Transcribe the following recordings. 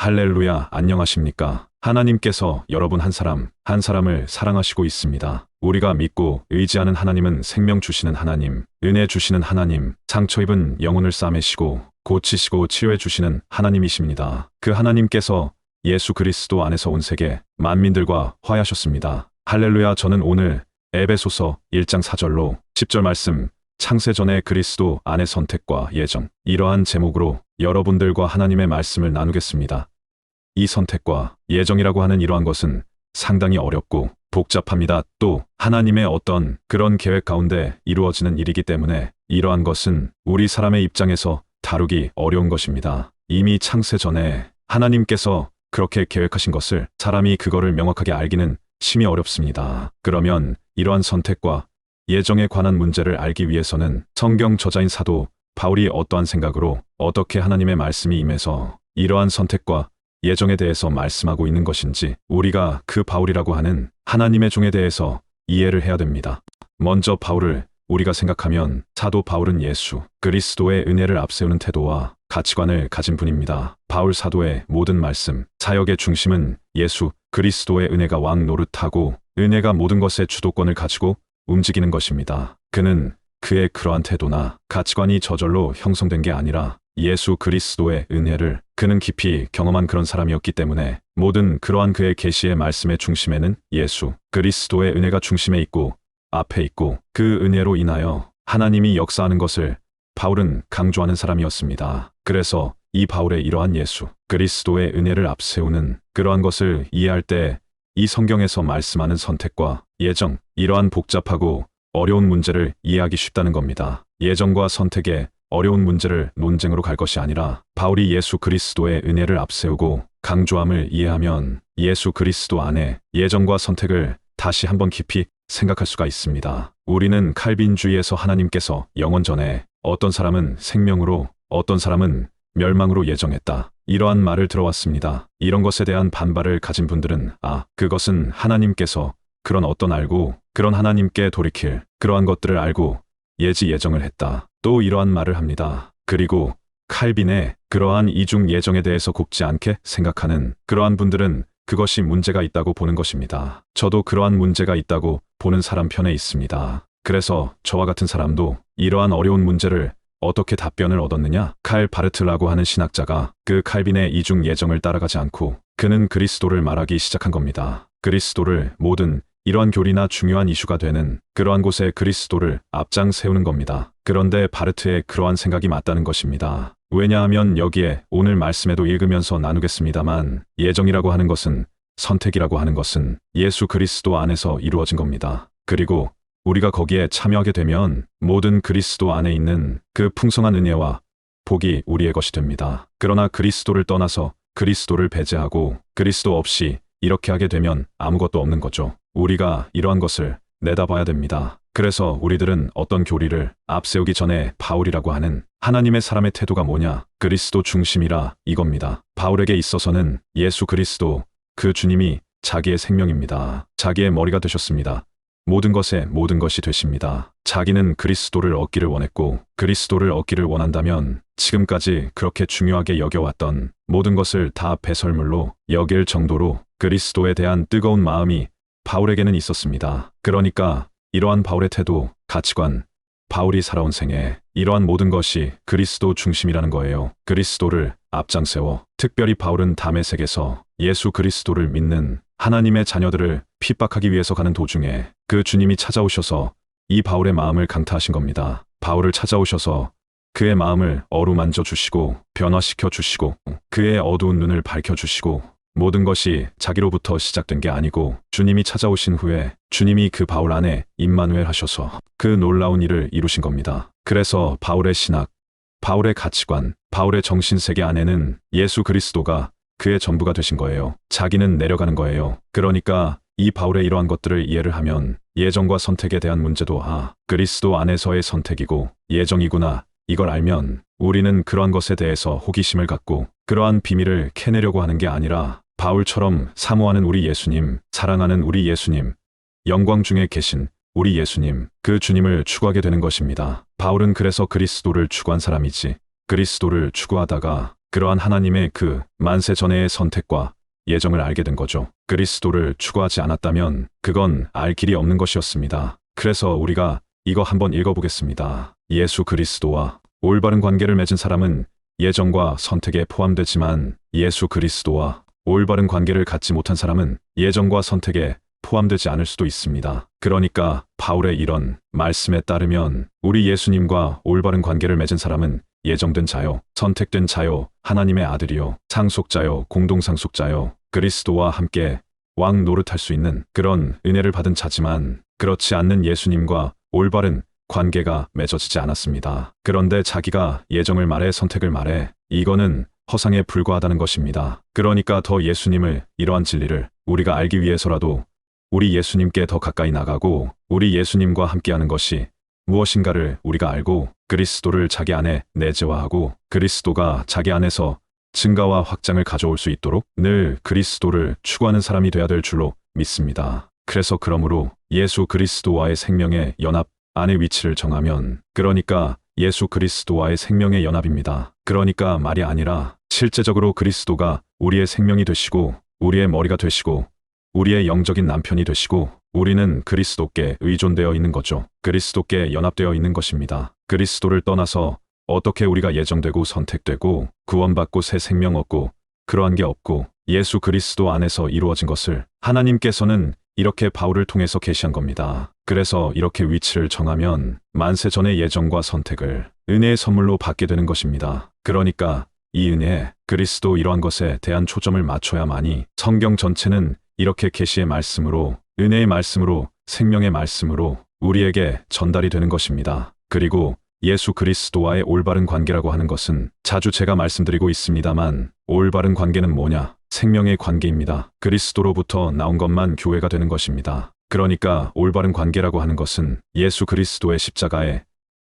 할렐루야, 안녕하십니까? 하나님께서 여러분 한 사람, 한 사람을 사랑하시고 있습니다. 우리가 믿고 의지하는 하나님은 생명 주시는 하나님, 은혜 주시는 하나님, 상처 입은 영혼을 싸매시고 고치시고 치료해 주시는 하나님이십니다. 그 하나님께서 예수 그리스도 안에서 온 세계 만민들과 화해하셨습니다. 할렐루야. 저는 오늘 에베소서 1장 4절로 10절 말씀, 창세전의 그리스도 안의 선택과 예정, 이러한 제목으로 여러분들과 하나님의 말씀을 나누겠습니다. 이 선택과 예정이라고 하는 이러한 것은 상당히 어렵고 복잡합니다. 또 하나님의 어떤 그런 계획 가운데 이루어지는 일이기 때문에 이러한 것은 우리 사람의 입장에서 다루기 어려운 것입니다. 이미 창세 전에 하나님께서 그렇게 계획하신 것을 사람이 그거를 명확하게 알기는 심히 어렵습니다. 그러면 이러한 선택과 예정에 관한 문제를 알기 위해서는 성경 저자인 사도 바울이 어떠한 생각으로 어떻게 하나님의 말씀이 임해서 이러한 선택과 예정에 대해서 말씀하고 있는 것인지 우리가 그 바울이라고 하는 하나님의 종에 대해서 이해를 해야 됩니다. 먼저 바울을 우리가 생각하면 사도 바울은 예수 그리스도의 은혜를 앞세우는 태도와 가치관을 가진 분입니다. 바울 사도의 모든 말씀, 사역의 중심은 예수 그리스도의 은혜가 왕 노릇하고 은혜가 모든 것의 주도권을 가지고 움직이는 것입니다. 그는 그의 그러한 태도나 가치관이 저절로 형성된 게 아니라 예수 그리스도의 은혜를 그는 깊이 경험한 그런 사람이었기 때문에 모든 그러한 그의 계시의 말씀의 중심에는 예수 그리스도의 은혜가 중심에 있고 앞에 있고 그 은혜로 인하여 하나님이 역사하는 것을 바울은 강조하는 사람이었습니다. 그래서 이 바울의 이러한 예수 그리스도의 은혜를 앞세우는 그러한 것을 이해할 때 이 성경에서 말씀하는 선택과 예정, 이러한 복잡하고 어려운 문제를 이해하기 쉽다는 겁니다. 예정과 선택의 어려운 문제를 논쟁으로 갈 것이 아니라 바울이 예수 그리스도의 은혜를 앞세우고 강조함을 이해하면 예수 그리스도 안에 예정과 선택을 다시 한번 깊이 생각할 수가 있습니다. 우리는 칼빈주의에서 하나님께서 영원 전에 어떤 사람은 생명으로 어떤 사람은 멸망으로 예정했다, 이러한 말을 들어왔습니다. 이런 것에 대한 반발을 가진 분들은 그것은 하나님께서 그런 어떤 알고 그런 하나님께 돌이킬 그러한 것들을 알고 예정을 했다, 또 이러한 말을 합니다. 그리고 칼빈의 그러한 이중 예정에 대해서 곱지 않게 생각하는 그러한 분들은 그것이 문제가 있다고 보는 것입니다. 저도 그러한 문제가 있다고 보는 사람 편에 있습니다. 그래서 저와 같은 사람도 이러한 어려운 문제를 어떻게 답변을 얻었느냐? 칼 바르트라고 하는 신학자가 그 칼빈의 이중 예정을 따라가지 않고 그는 그리스도를 말하기 시작한 겁니다. 그리스도를 모든 이러한 교리나 중요한 이슈가 되는 그러한 곳에 그리스도를 앞장 세우는 겁니다. 그런데 바르트의 그러한 생각이 맞다는 것입니다. 왜냐하면 여기에 오늘 말씀에도 읽으면서 나누겠습니다만 예정이라고 하는 것은, 선택이라고 하는 것은 예수 그리스도 안에서 이루어진 겁니다. 그리고 우리가 거기에 참여하게 되면 모든 그리스도 안에 있는 그 풍성한 은혜와 복이 우리의 것이 됩니다. 그러나 그리스도를 떠나서 그리스도를 배제하고 그리스도 없이 이렇게 하게 되면 아무것도 없는 거죠. 우리가 이러한 것을 내다봐야 됩니다. 그래서 우리들은 어떤 교리를 앞세우기 전에 바울이라고 하는 하나님의 사람의 태도가 뭐냐? 그리스도 중심이라 이겁니다. 바울에게 있어서는 예수 그리스도, 그 주님이 자기의 생명입니다. 자기의 머리가 되셨습니다. 모든 것에 모든 것이 되십니다. 자기는 그리스도를 얻기를 원했고 그리스도를 얻기를 원한다면 지금까지 그렇게 중요하게 여겨왔던 모든 것을 다 배설물로 여길 정도로 그리스도에 대한 뜨거운 마음이 바울에게는 있었습니다. 그러니까 이러한 바울의 태도, 가치관, 바울이 살아온 생애, 이러한 모든 것이 그리스도 중심이라는 거예요. 그리스도를 앞장세워 특별히 바울은 다메섹에서 예수 그리스도를 믿는 하나님의 자녀들을 핍박하기 위해서 가는 도중에 그 주님이 찾아오셔서 이 바울의 마음을 강타하신 겁니다. 바울을 찾아오셔서 그의 마음을 어루만져 주시고 변화시켜 주시고 그의 어두운 눈을 밝혀 주시고, 모든 것이 자기로부터 시작된 게 아니고 주님이 찾아오신 후에 주님이 그 바울 안에 임마누엘 하셔서 그 놀라운 일을 이루신 겁니다. 그래서 바울의 신학, 바울의 가치관, 바울의 정신세계 안에는 예수 그리스도가 그의 전부가 되신 거예요. 자기는 내려가는 거예요. 그러니까 이 바울의 이러한 것들을 이해를 하면 예정과 선택에 대한 문제도 그리스도 안에서의 선택이고 예정이구나, 이걸 알면 우리는 그러한 것에 대해서 호기심을 갖고 그러한 비밀을 캐내려고 하는 게 아니라 바울처럼 사모하는 우리 예수님, 사랑하는 우리 예수님, 영광 중에 계신 우리 예수님, 그 주님을 추구하게 되는 것입니다. 바울은 그래서 그리스도를 추구한 사람이지, 그리스도를 추구하다가 그러한 하나님의 그 만세 전에의 선택과 예정을 알게 된 거죠. 그리스도를 추구하지 않았다면 그건 알 길이 없는 것이었습니다. 그래서 우리가 이거 한번 읽어보겠습니다. 예수 그리스도와 올바른 관계를 맺은 사람은 예정과 선택에 포함되지만 예수 그리스도와 올바른 관계를 갖지 못한 사람은 예정과 선택에 포함되지 않을 수도 있습니다. 그러니까 바울의 이런 말씀에 따르면 우리 예수님과 올바른 관계를 맺은 사람은 예정된 자요, 선택된 자요, 하나님의 아들이요, 상속자요, 공동상속자요, 그리스도와 함께 왕 노릇할 수 있는 그런 은혜를 받은 자지만 그렇지 않는 예수님과 올바른 관계가 맺어지지 않았습니다. 그런데 자기가 예정을 말해 선택을 말해 이거는 허상에 불과하다는 것입니다. 그러니까 더 예수님을 이러한 진리를 우리가 알기 위해서라도 우리 예수님께 더 가까이 나가고 우리 예수님과 함께하는 것이 무엇인가를 우리가 알고 그리스도를 자기 안에 내재화하고 그리스도가 자기 안에서 증가와 확장을 가져올 수 있도록 늘 그리스도를 추구하는 사람이 되어야 될 줄로 믿습니다. 그래서 그러므로 예수 그리스도와의 생명의 연합 안에 위치를 정하면 그러니까 예수 그리스도와의 생명의 연합입니다. 그러니까 말이 아니라 실제적으로 그리스도가 우리의 생명이 되시고 우리의 머리가 되시고 우리의 영적인 남편이 되시고 우리는 그리스도께 의존되어 있는 거죠. 그리스도께 연합되어 있는 것입니다. 그리스도를 떠나서 어떻게 우리가 예정되고 선택되고 구원받고 새 생명 얻고 그러한 게 없고 예수 그리스도 안에서 이루어진 것을 하나님께서는 이렇게 바울을 통해서 계시한 겁니다. 그래서 이렇게 위치를 정하면 만세 전의 예정과 선택을 은혜의 선물로 받게 되는 것입니다. 그러니까 이 은혜, 그리스도 이러한 것에 대한 초점을 맞춰야만이 성경 전체는 이렇게 계시의 말씀으로, 은혜의 말씀으로, 생명의 말씀으로 우리에게 전달이 되는 것입니다. 그리고 예수 그리스도와의 올바른 관계라고 하는 것은 자주 제가 말씀드리고 있습니다만 올바른 관계는 뭐냐? 생명의 관계입니다. 그리스도로부터 나온 것만 교회가 되는 것입니다. 그러니까 올바른 관계라고 하는 것은 예수 그리스도의 십자가에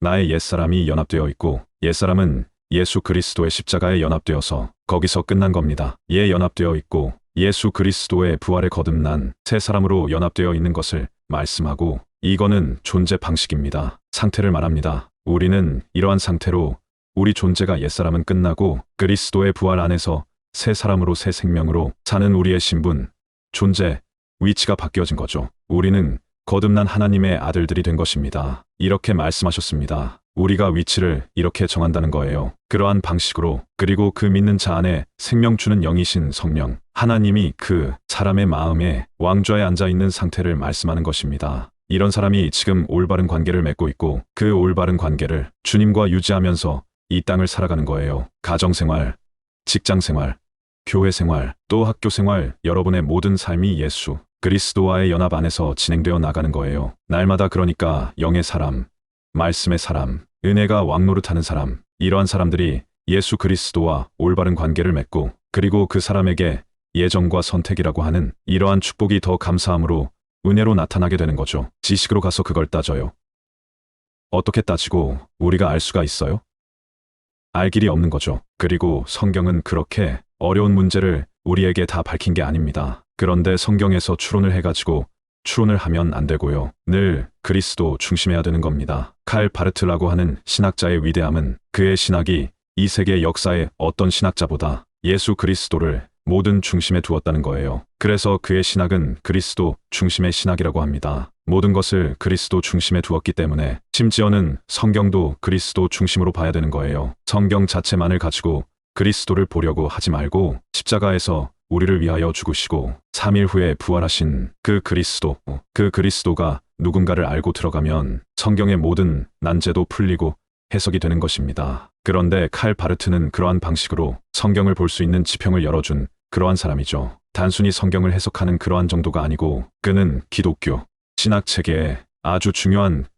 나의 옛사람이 연합되어 있고 옛사람은 예수 그리스도의 십자가에 연합되어서 거기서 끝난 겁니다. 연합되어 있고 예수 그리스도의 부활에 거듭난 새 사람으로 연합되어 있는 것을 말씀하고 이거는 존재 방식입니다. 상태를 말합니다. 우리는 이러한 상태로 우리 존재가 옛사람은 끝나고 그리스도의 부활 안에서 새 사람으로 새 생명으로 사는 우리의 신분, 존재, 위치가 바뀌어진 거죠. 우리는 거듭난 하나님의 아들들이 된 것입니다. 이렇게 말씀하셨습니다. 우리가 위치를 이렇게 정한다는 거예요. 그러한 방식으로 그리고 그 믿는 자 안에 생명 주는 영이신 성령, 하나님이 그 사람의 마음에 왕좌에 앉아있는 상태를 말씀하는 것입니다. 이런 사람이 지금 올바른 관계를 맺고 있고 그 올바른 관계를 주님과 유지하면서 이 땅을 살아가는 거예요. 가정생활, 직장생활, 교회생활, 또 학교생활, 여러분의 모든 삶이 예수 그리스도와의 연합 안에서 진행되어 나가는 거예요. 날마다 그러니까 영의 사람, 말씀의 사람, 은혜가 왕노릇하는 사람, 이러한 사람들이 예수 그리스도와 올바른 관계를 맺고 그리고 그 사람에게 예정과 선택이라고 하는 이러한 축복이 더 감사함으로 은혜로 나타나게 되는 거죠. 지식으로 가서 그걸 따져요. 어떻게 따지고 우리가 알 수가 있어요? 알 길이 없는 거죠. 그리고 성경은 그렇게 어려운 문제를 우리에게 다 밝힌 게 아닙니다. 그런데 성경에서 추론을 해가지고 추론을 하면 안 되고요. 늘 그리스도 중심해야 되는 겁니다. 칼 바르트라고 하는 신학자의 위대함은 그의 신학이 이 세계 역사의 어떤 신학자보다 예수 그리스도를 모든 중심에 두었다는 거예요. 그래서 그의 신학은 그리스도 중심의 신학이라고 합니다. 모든 것을 그리스도 중심에 두었기 때문에 심지어는 성경도 그리스도 중심으로 봐야 되는 거예요. 성경 자체만을 가지고 그리스도를 보려고 하지 말고 십자가에서 우리를 위하여 죽으시고 3일 후에 부활하신 그 그리스도가 누군가를 알고 들어가면 성경의 모든 난제도 풀리고 해석이 되는 것입니다. 그런데 칼 바르트는 그러한 방식으로 성경을 볼 수 있는 지평을 열어준 그러한 사람이죠. 단순히 성경을 해석하는 그러한 정도가 아니고 그는 기독교 신학 체계에 아주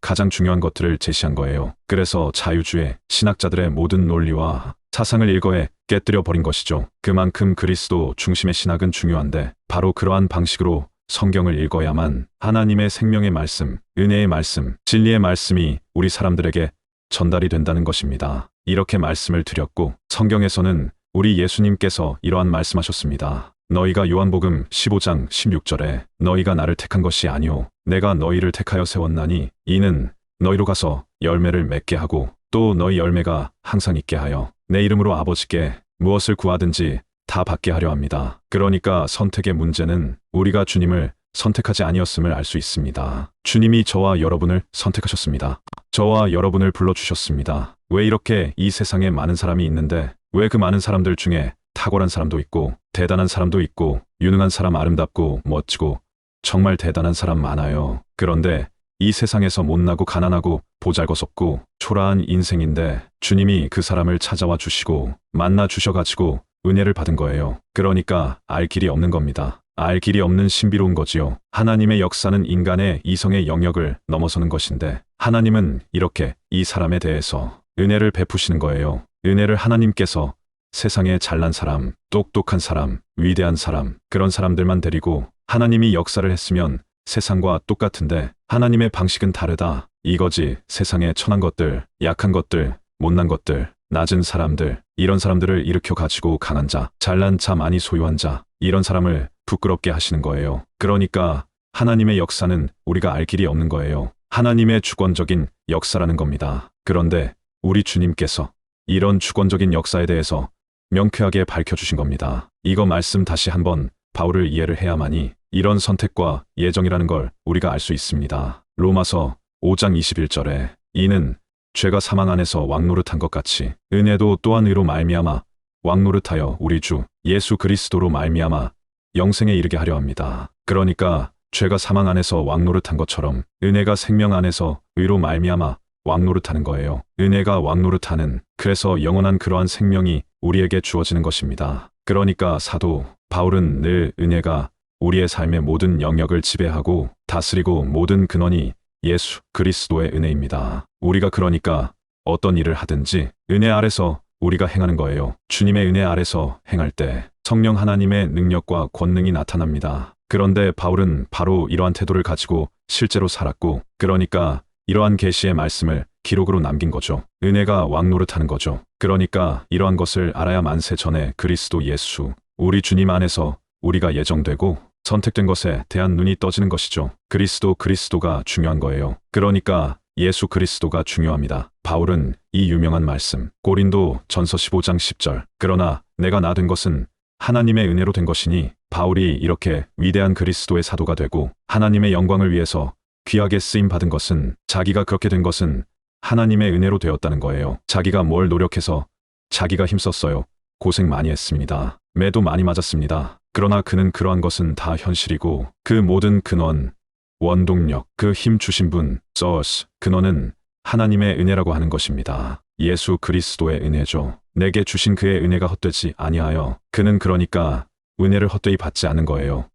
가장 중요한 것들을 제시한 거예요. 그래서 자유주의 신학자들의 모든 논리와 사상을 일거에 깨뜨려 버린 것이죠. 그만큼 그리스도 중심의 신학은 중요한데 바로 그러한 방식으로 성경을 읽어야만 하나님의 생명의 말씀, 은혜의 말씀, 진리의 말씀이 우리 사람들에게 전달이 된다는 것입니다. 이렇게 말씀을 드렸고 성경에서는 우리 예수님께서 이러한 말씀하셨습니다. 너희가 요한복음 15장 16절에 너희가 나를 택한 것이 아니오 내가 너희를 택하여 세웠나니 이는 너희로 가서 열매를 맺게 하고 또 너희 열매가 항상 있게 하여 내 이름으로 아버지께 무엇을 구하든지 다 받게 하려 합니다. 그러니까 선택의 문제는 우리가 주님을 선택하지 아니었음을 알 수 있습니다. 주님이 저와 여러분을 선택하셨습니다. 저와 여러분을 불러주셨습니다. 왜 이렇게 이 세상에 많은 사람이 있는데 왜 그 많은 사람들 중에 탁월한 사람도 있고 대단한 사람도 있고 유능한 사람, 아름답고 멋지고 정말 대단한 사람 많아요. 그런데 이 세상에서 못나고 가난하고 보잘것없고 초라한 인생인데 주님이 그 사람을 찾아와 주시고 만나 주셔가지고 은혜를 받은 거예요. 그러니까 알 길이 없는 겁니다. 알 길이 없는 신비로운 거지요. 하나님의 역사는 인간의 이성의 영역을 넘어서는 것인데 하나님은 이렇게 이 사람에 대해서 은혜를 베푸시는 거예요. 은혜를 하나님께서 세상에 잘난 사람, 똑똑한 사람, 위대한 사람, 그런 사람들만 데리고 하나님이 역사를 했으면 세상과 똑같은데 하나님의 방식은 다르다. 이거지. 세상에 천한 것들, 약한 것들, 못난 것들, 낮은 사람들, 이런 사람들을 일으켜 가지고 강한 자, 잘난 자, 많이 소유한 자, 이런 사람을 부끄럽게 하시는 거예요. 그러니까 하나님의 역사는 우리가 알 길이 없는 거예요. 하나님의 주권적인 역사라는 겁니다. 그런데 우리 주님께서 이런 주권적인 역사에 대해서 명쾌하게 밝혀주신 겁니다. 이거 말씀 다시 한번 바울을 이해를 해야만이 이런 선택과 예정이라는 걸 우리가 알 수 있습니다. 로마서 5장 21절에 이는 죄가 사망 안에서 왕노릇한 것 같이 은혜도 또한 의로 말미암아 왕노릇하여 우리 주 예수 그리스도로 말미암아 영생에 이르게 하려 합니다. 그러니까 죄가 사망 안에서 왕노릇한 것처럼 은혜가 생명 안에서 의로 말미암아 왕노릇하는 거예요. 은혜가 왕노릇하는, 그래서 영원한 그러한 생명이 우리에게 주어지는 것입니다. 그러니까 사도 바울은 늘 은혜가 우리의 삶의 모든 영역을 지배하고 다스리고 모든 근원이 예수 그리스도의 은혜입니다. 우리가 그러니까 어떤 일을 하든지 은혜 아래서 우리가 행하는 거예요. 주님의 은혜 아래서 행할 때 성령 하나님의 능력과 권능이 나타납니다. 그런데 바울은 바로 이러한 태도를 가지고 실제로 살았고, 그러니까 이러한 계시의 말씀을 기록으로 남긴 거죠. 은혜가 왕노릇하는 거죠. 그러니까 이러한 것을 알아야 만세 전에 그리스도 예수, 우리 주님 안에서 우리가 예정되고 선택된 것에 대한 눈이 떠지는 것이죠. 그리스도가 중요한 거예요. 그러니까 예수 그리스도가 중요합니다. 바울은 이 유명한 말씀, 고린도 전서 15장 10절, 그러나 내가 나 된 것은 하나님의 은혜로 된 것이니, 바울이 이렇게 위대한 그리스도의 사도가 되고 하나님의 영광을 위해서 귀하게 쓰임 받은 것은, 자기가 그렇게 된 것은 하나님의 은혜로 되었다는 거예요. 자기가 뭘 노력해서 자기가 힘썼어요. 고생 많이 했습니다. 매도 많이 맞았습니다. 그러나 그는 그러한 것은 다 현실이고 그 모든 근원, 원동력, 그 힘 주신 분, 소스, 근원은 하나님의 은혜라고 하는 것입니다. 예수 그리스도의 은혜죠. 내게 주신 그의 은혜가 헛되지 아니하여, 그는 그러니까 은혜를 헛되이 받지 않은 거예요.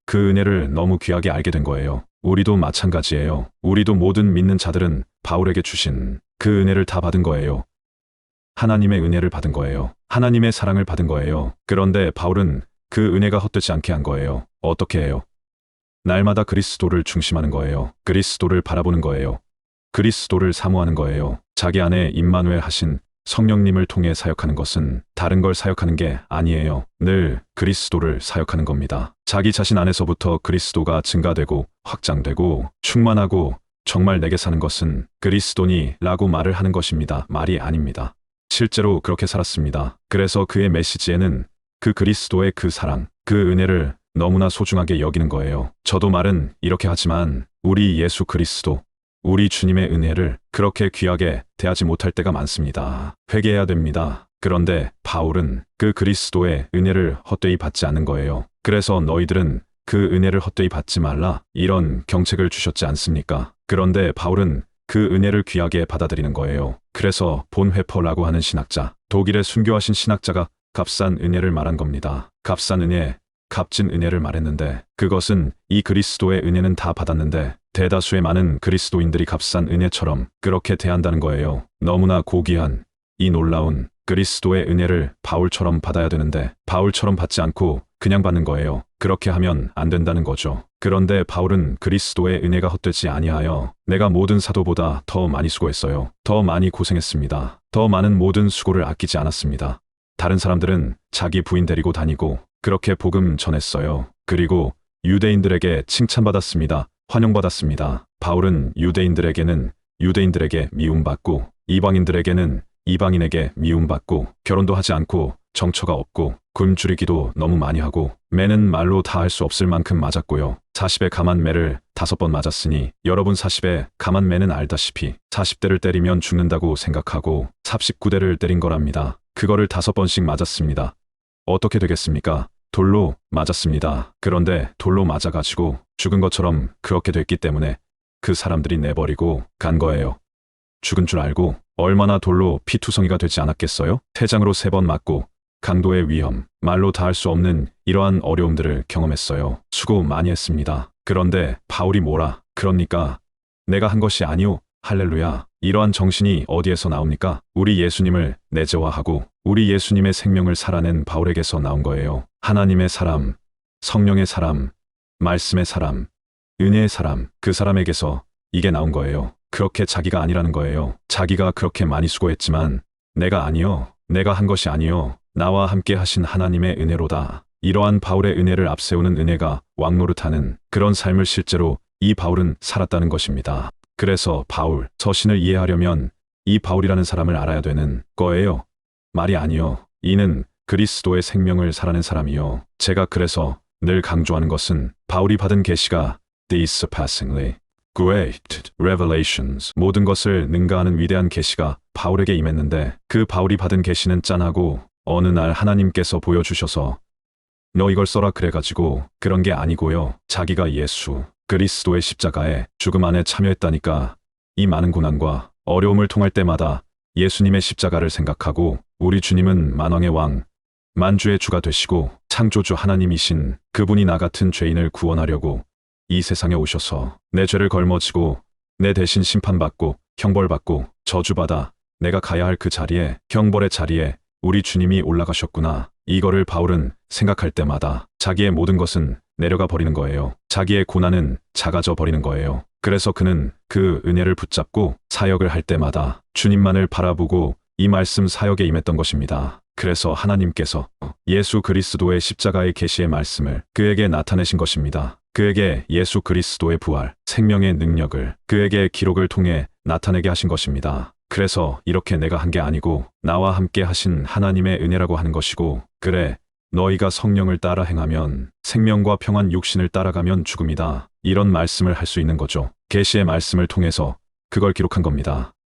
그 은혜를 너무 귀하게 알게 된 거예요. 우리도 마찬가지예요. 우리도 모든 믿는 자들은 바울에게 주신 그 은혜를 다 받은 거예요. 하나님의 은혜를 받은 거예요. 하나님의 사랑을 받은 거예요. 그런데 바울은 그 은혜가 헛되지 않게 한 거예요. 어떻게 해요? 날마다 그리스도를 중심하는 거예요. 그리스도를 바라보는 거예요. 그리스도를 사모하는 거예요. 자기 안에 임마누엘 하신 성령님을 통해 사역하는 것은 다른 걸 사역하는 게 아니에요. 늘 그리스도를 사역하는 겁니다. 자기 자신 안에서부터 그리스도가 증가되고 확장되고 충만하고 정말 내게 사는 것은 그리스도니 라고 말을 하는 것입니다. 말이 아닙니다. 실제로 그렇게 살았습니다. 그래서 그의 메시지에는 그 그리스도의 그 사랑, 그 은혜를 너무나 소중하게 여기는 거예요. 저도 말은 이렇게 하지만 우리 예수 그리스도, 우리 주님의 은혜를 그렇게 귀하게 대하지 못할 때가 많습니다. 회개해야 됩니다. 그런데 바울은 그 그리스도의 은혜를 헛되이 받지 않는 거예요. 그래서 너희들은 그 은혜를 헛되이 받지 말라, 이런 경책을 주셨지 않습니까? 그런데 바울은 그 은혜를 귀하게 받아들이는 거예요. 그래서 본회퍼라고 하는 신학자, 독일의 순교하신 신학자가 값싼 은혜를 말한 겁니다. 값싼 은혜, 값진 은혜를 말했는데, 그것은 이 그리스도의 은혜는 다 받았는데 대다수의 많은 그리스도인들이 값싼 은혜처럼 그렇게 대한다는 거예요. 너무나 고귀한 이 놀라운 그리스도의 은혜를 바울처럼 받아야 되는데 바울처럼 받지 않고 그냥 받는 거예요. 그렇게 하면 안 된다는 거죠. 그런데 바울은 그리스도의 은혜가 헛되지 아니하여 내가 모든 사도보다 더 많이 수고했어요. 더 많이 고생했습니다. 더 많은 모든 수고를 아끼지 않았습니다. 다른 사람들은 자기 부인 데리고 다니고 그렇게 복음 전했어요. 그리고 유대인들에게 칭찬받았습니다. 환영받았습니다. 바울은 유대인들에게는 유대인들에게 미움받고 이방인들에게는 이방인에게 미움받고 결혼도 하지 않고 정처가 없고 굶주리기도 너무 많이 하고 매는 말로 다 할 수 없을 만큼 맞았고요. 40에 감한 매를 5번 맞았으니 여러분 40에 감한 매는 알다시피 40대를 때리면 죽는다고 생각하고 39대를 때린 거랍니다. 그거를 5번씩 맞았습니다. 어떻게 되겠습니까? 돌로 맞았습니다. 그런데 돌로 맞아가지고 죽은 것처럼 그렇게 됐기 때문에 그 사람들이 내버리고 간 거예요. 죽은 줄 알고 얼마나 돌로 피투성이가 되지 않았겠어요? 태장으로 3번 맞고 강도의 위험, 말로 다 할 수 없는 이러한 어려움들을 경험했어요. 수고 많이 했습니다. 그런데 바울이 뭐라 그럽니까? 내가 한 것이 아니오. 할렐루야. 이러한 정신이 어디에서 나옵니까? 우리 예수님을 내재화하고 우리 예수님의 생명을 살아낸 바울에게서 나온 거예요. 하나님의 사람, 성령의 사람, 말씀의 사람, 은혜의 사람, 그 사람에게서 이게 나온 거예요. 그렇게 자기가 아니라는 거예요. 자기가 그렇게 많이 수고했지만 내가 아니요. 내가 한 것이 아니요. 나와 함께 하신 하나님의 은혜로다. 이러한 바울의 은혜를 앞세우는 은혜가 왕노릇하는 그런 삶을 실제로 이 바울은 살았다는 것입니다. 그래서 바울, 서신을 이해하려면 이 바울이라는 사람을 알아야 되는 거예요. 말이 아니요. 이는 그리스도의 생명을 살아낸 사람이요. 제가 그래서 늘 강조하는 것은 바울이 받은 계시가 these surpassingly great revelations, 모든 것을 능가하는 위대한 계시가 바울에게 임했는데 그 바울이 받은 계시는 짠하고 어느 날 하나님께서 보여주셔서 너 이걸 써라 그래가지고 그런 게 아니고요. 자기가 예수 그리스도의 십자가에 죽음 안에 참여했다니까. 이 많은 고난과 어려움을 통할 때마다 예수님의 십자가를 생각하고 우리 주님은 만왕의 왕, 만주의 주가 되시고 창조주 하나님이신 그분이 나 같은 죄인을 구원하려고 이 세상에 오셔서 내 죄를 걸머지고 내 대신 심판받고 형벌받고 저주받아 내가 가야 할 그 자리에, 형벌의 자리에 우리 주님이 올라가셨구나. 이거를 바울은 생각할 때마다 자기의 모든 것은 내려가 버리는 거예요. 자기의 고난은 작아져 버리는 거예요. 그래서 그는 그 은혜를 붙잡고 사역을 할 때마다 주님만을 바라보고 이 말씀 사역에 임했던 것입니다. 그래서 하나님께서 예수 그리스도의 십자가의 계시의 말씀을 그에게 나타내신 것입니다. 그에게 예수 그리스도의 부활, 생명의 능력을 그에게 기록을 통해 나타내게 하신 것입니다. 그래서 이렇게 내가 한 게 아니고 나와 함께 하신 하나님의 은혜라고 하는 것이고, 그래, 너희가 성령을 따라 행하면 생명과 평안, 육신을 따라가면 죽음이다. 이런 말씀을 할 수 있는 거죠. 계시의 말씀을 통해서 그걸 기록한 겁니다.